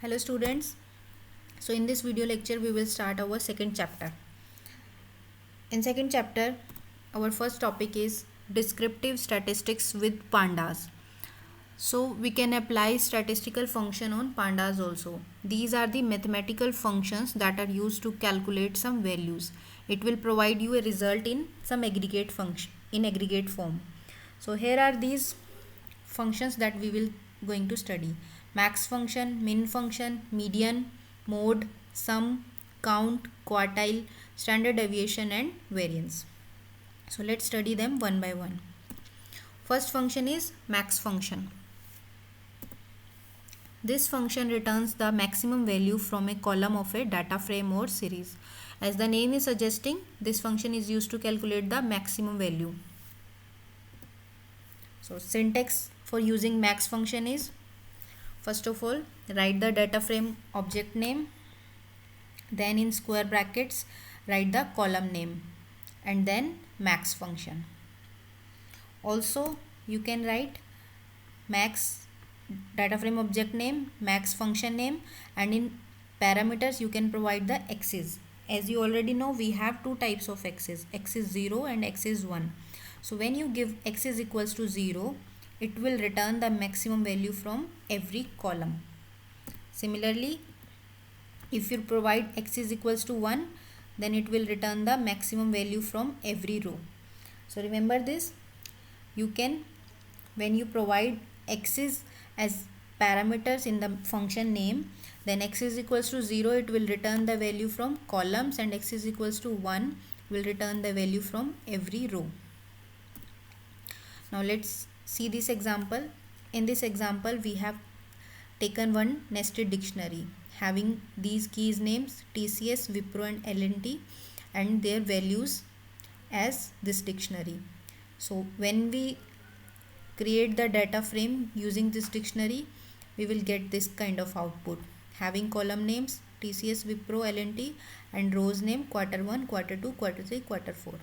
Hello students. So in this video lecture we will start our second chapter. In second chapter our first topic is descriptive statistics with pandas. So we can apply statistical function on pandas also. These are the mathematical functions that are used to calculate some values. It will provide you a result in some aggregate function in aggregate form. So here are these functions that we will going to study: max function, min function, median, mode, sum, count, quartile, standard deviation and variance. So let's study them one by one. First function is max function. This function returns the maximum value from a column of a data frame or series. As the name is suggesting, this function is used to calculate the maximum value. So syntax for using max function is, first of all, write the data frame object name, then in square brackets write the column name and then max function. Also you can write max data frame object name, max function name, and in parameters you can provide the x's. As you already know, we have two types of x's, x is 0 and x is 1. So when you give x is equals to 0, it will return the maximum value from every column. Similarly, if you provide x is equals to 1, then it will return the maximum value from every row. So remember this, you can, when you provide x's as parameters in the function name, then x is equals to 0, it will return the value from columns, and x is equals to 1 will return the value from every row. Now let's see this example. In this example we have taken one nested dictionary having these keys names TCS, Wipro and L&T and their values as this dictionary. So when we create the data frame using this dictionary, we will get this kind of output having column names TCS, Wipro, L&T and rows name quarter 1, quarter 2, quarter 3, quarter 4.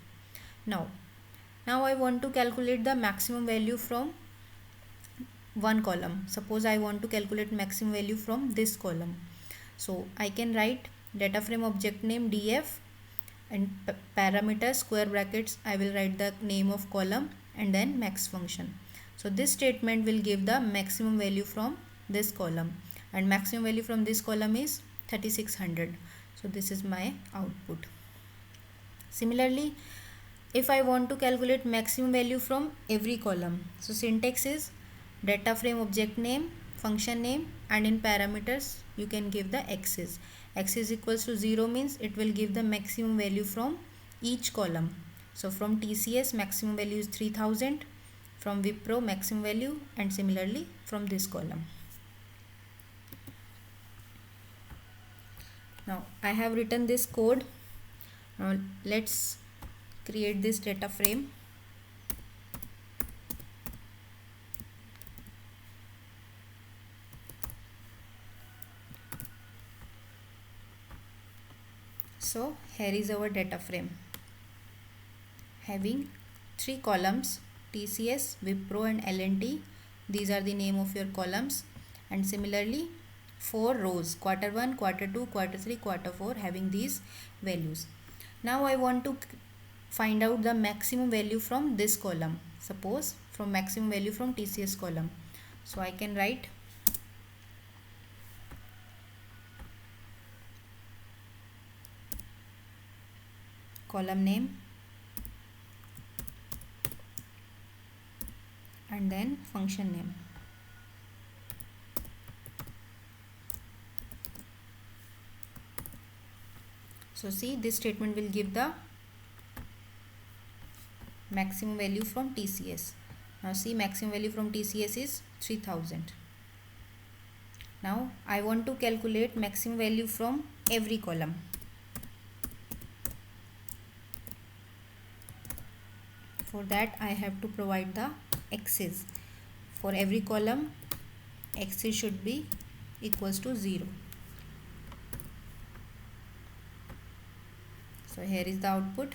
Now I want to calculate the maximum value from one column. Suppose I want to calculate maximum value from this column. So I can write data frame object name df and parameters square brackets, I will write the name of column and then max function. So this statement will give the maximum value from this column, and maximum value from this column is 3600. So this is my output. Similarly, if I want to calculate maximum value from every column, so syntax is data frame object name, function name, and in parameters you can give the x's. X is equals to 0 means it will give the maximum value from each column. So from TCS maximum value is 3000, from Wipro maximum value, and similarly from this column. Now I have written this code. Now let's create this data frame. So here is our data frame having 3 columns TCS, Wipro and L&T. These are the name of your columns, and similarly 4 rows quarter 1, quarter 2, quarter 3, quarter 4 having these values. Now I want to find out the maximum value from this column. Suppose from maximum value from TCS column. So I can write column name and then function name. So see, this statement will give the maximum value from TCS. Now see, maximum value from TCS is 3000. Now I want to calculate maximum value from every column. For that I have to provide the x's. For every column x's should be equals to 0. So here is the output.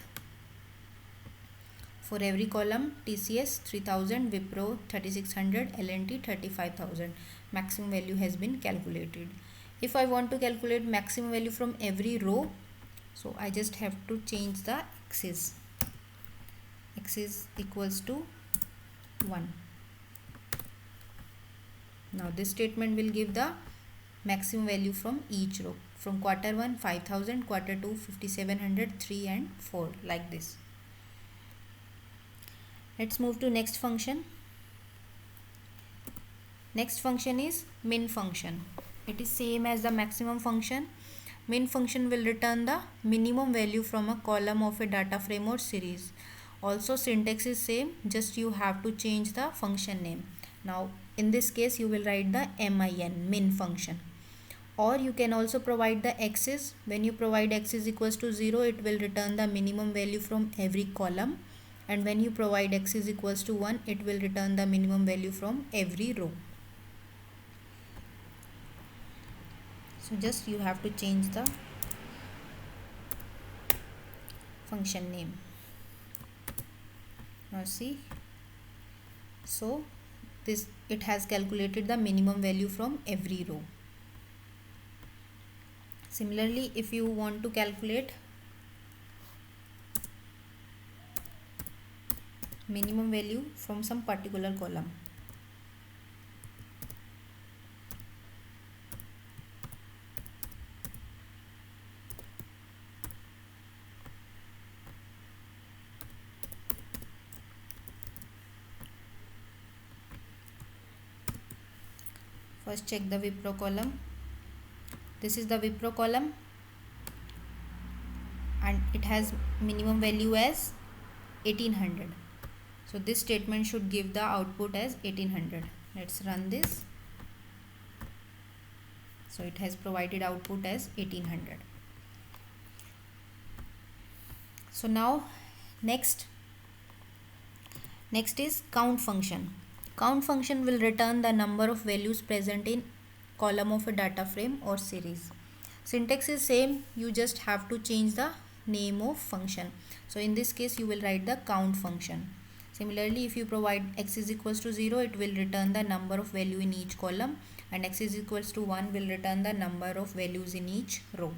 For every column, TCS 3000, Wipro 3600, L&T 35000. Maximum value has been calculated. If I want to calculate maximum value from every row, so I just have to change the axis. X is equals to 1. Now this statement will give the maximum value from each row. From quarter 1 5000, quarter 2 5700, 3 and 4, like this. Let's move to next function. Next function is min function. It is same as the maximum function. Min function will return the minimum value from a column of a data frame or series. Also syntax is same, just you have to change the function name. Now in this case you will write the min function, or you can also provide the x's. When you provide x is equals to 0, it will return the minimum value from every column, and when you provide x is equals to 1, it will return the minimum value from every row. So just you have to change the function name. Now see, so this, it has calculated the minimum value from every row. Similarly, if you want to calculate minimum value from some particular column, first check the Wipro column. This is the Wipro column and it has minimum value as 1800. So this statement should give the output as 1800. Let's run this. So it has provided output as 1800. So now next is count function. Count function will return the number of values present in column of a data frame or series. Syntax is same, you just have to change the name of function. So in this case you will write the count function. Similarly, if you provide x is equals to 0, it will return the number of value in each column, and x is equals to 1 will return the number of values in each row.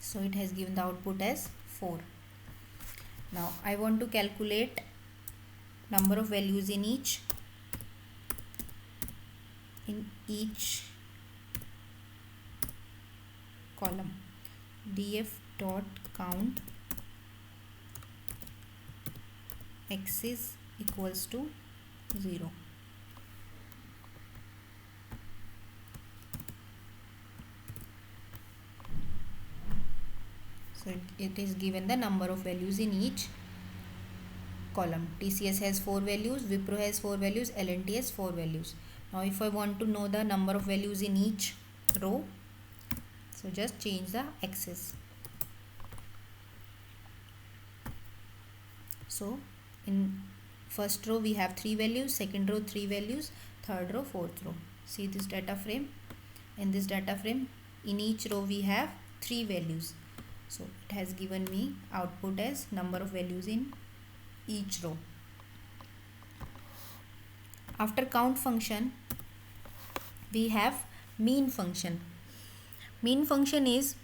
So it has given the output as 4. Now I want to calculate number of values in each column. df dot count x is equals to 0. So it is given the number of values in each column. TCS has 4 values, Wipro has 4 values, L&T has 4 values. Now if I want to know the number of values in each row, so just change the axis. So in first row we have 3 values, second row 3 values, third row, fourth row. See this data frame. In this data frame, in each row we have 3 values. So it has given me output as number of values in each row. After count function, we have mean function. Mean function is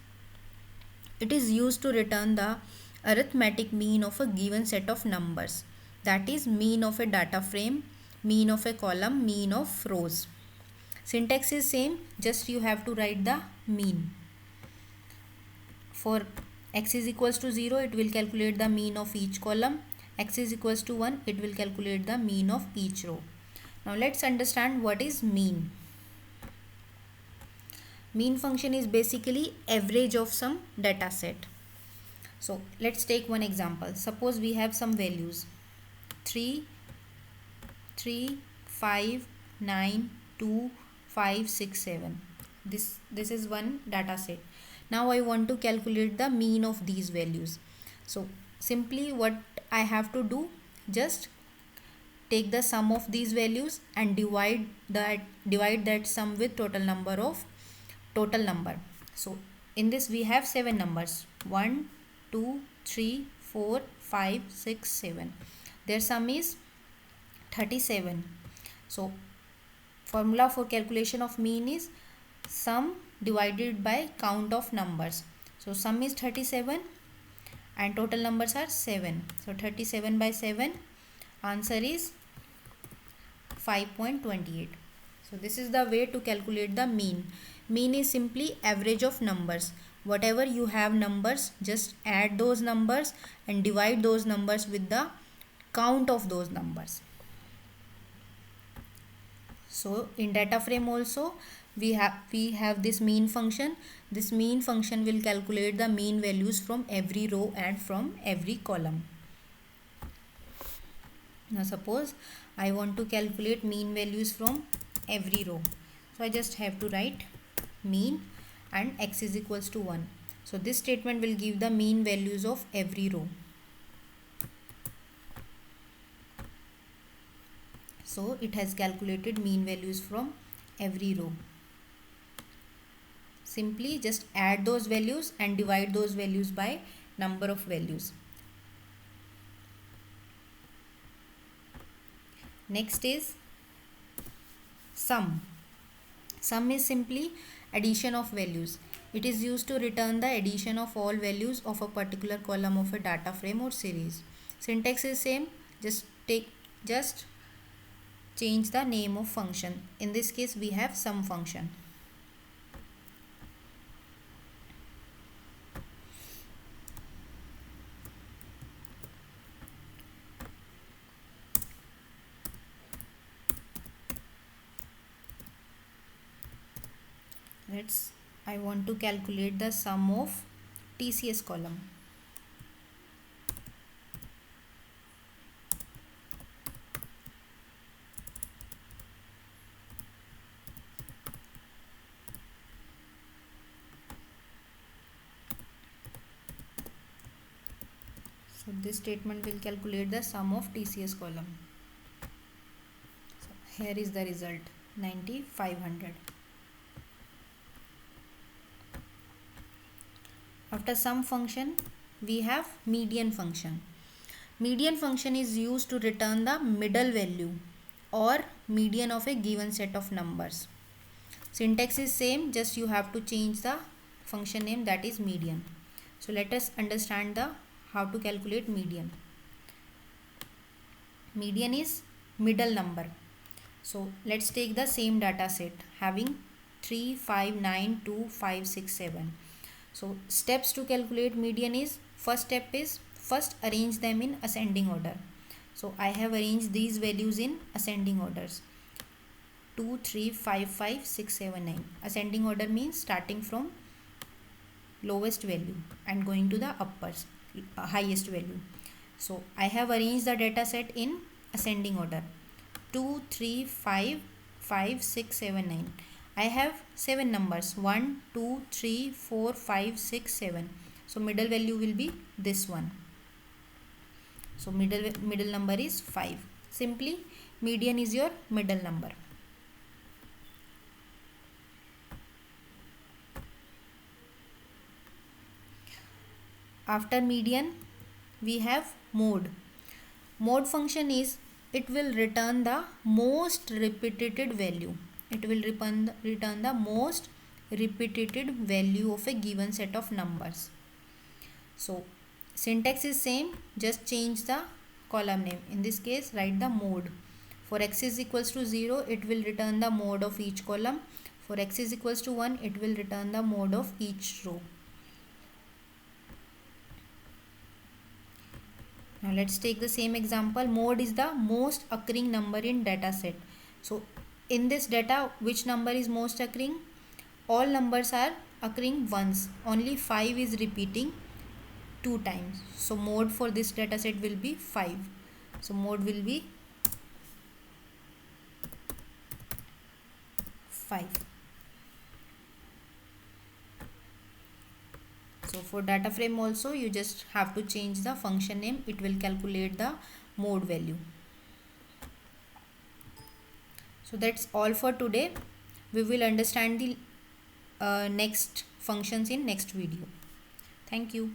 used to return the arithmetic mean of a given set of numbers. That is mean of a data frame, mean of a column, mean of rows. Syntax is same, just you have to write the mean. For x is equals to 0, it will calculate the mean of each column. X is equals to 1, it will calculate the mean of each row. Now let's understand what is mean. Mean function is basically average of some data set. So let's take one example. Suppose we have some values 3, 5, 9, 2, 5, 6, 7. This is one data set. Now I want to calculate the mean of these values. So simply what I have to do, just take the sum of these values and divide that sum with total number. So in this we have 7 numbers, 1 2 3 4 5 6 7. Their sum is 37. So formula for calculation of mean is sum divided by count of numbers. So sum is 37 and total numbers are 7. So 37 by 7, answer is 5.28. So this is the way to calculate the mean. Mean is simply average of numbers. Whatever you have numbers, just add those numbers and divide those numbers with the count of those numbers. So in data frame also we have this mean function. This mean function will calculate the mean values from every row and from every column. Now suppose I want to calculate mean values from every row. So I just have to write mean and x is equals to 1. So this statement will give the mean values of every row. So it has calculated mean values from every row. Simply just add those values and divide those values by number of values. Next is sum. Sum is simply addition of values. It is used to return the addition of all values of a particular column of a data frame or series. Syntax is same, just change the name of function. In this case we have sum function. I want to calculate the sum of TCS column. So this statement will calculate the sum of TCS column. So here is the result, 9500. After sum function we have median function. Median function is used to return the middle value or median of a given set of numbers. Syntax is same, just you have to change the function name, that is median. So let us understand the how to calculate median. Median is middle number. So let's take the same data set having 3, 5, 9, 2, 5, 6, 7. So steps to calculate median is, first step is first arrange them in ascending order. So I have arranged these values in ascending orders, 2, 3, 5, 5, 6, 7, 9. Ascending order means starting from lowest value and going to the highest value. So I have arranged the data set in ascending order, 2, 3, 5, 5, 6, 7, 9. I have 7 numbers, 1, 2, 3, 4, 5, 6, 7. So middle value will be this one. So middle number is 5. Simply median is your middle number. After median we have mode. Mode function is, it will return the most repeated value. It will return the most repeated value of a given set of numbers. So syntax is same, just change the column name. In this case write the mode. For x is equals to 0, it will return the mode of each column. For x is equals to 1, it will return the mode of each row. Now let's take the same example. Mode is the most occurring number in data set. So in this data, which number is most occurring? All numbers are occurring once. Only 5 is repeating 2 times. So mode for this data set will be 5. So mode will be 5. So for data frame also you just have to change the function name. It will calculate the mode value. So that's all for today. We will understand the next functions in next video. Thank you.